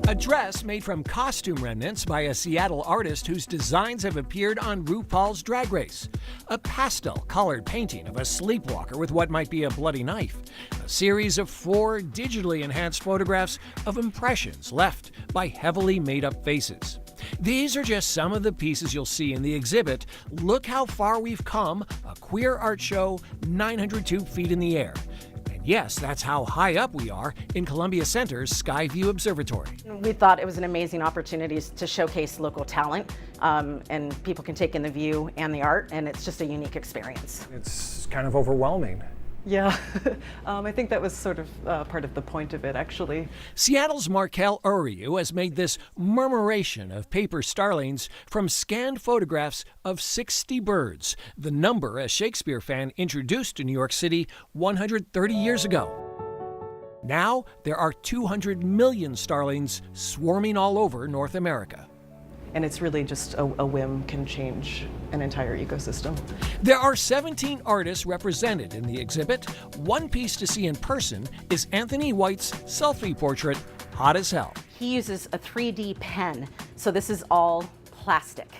A dress made from costume remnants by a Seattle artist whose designs have appeared on RuPaul's Drag Race. A pastel-colored painting of a sleepwalker with what might be a bloody knife. A series of 4 digitally enhanced photographs of impressions left by heavily made-up faces. These are just some of the pieces you'll see in the exhibit. Look how far we've come, a queer art show 902 feet in the air. Yes, that's how high up we are in Columbia Center's Sky View Observatory. We thought it was an amazing opportunity to showcase local talent, and people can take in the view and the art, and it's just a unique experience. It's kind of overwhelming. Yeah, I think that was sort of part of the point of it, actually. Seattle's Markel Uriu has made this murmuration of paper starlings from scanned photographs of 60 birds, the number a Shakespeare fan introduced to New York City 130 years ago. Now, there are 200 million starlings swarming all over North America. And it's really just a whim can change an entire ecosystem. There are 17 artists represented in the exhibit. One piece to see in person is Anthony White's selfie portrait, Hot as Hell. He uses a 3D pen, so this is all plastic.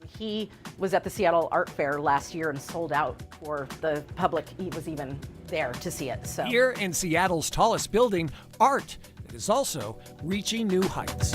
He was at the Seattle Art Fair last year and sold out for the public. He was even there to see it. So here in Seattle's tallest building, art is also reaching new heights.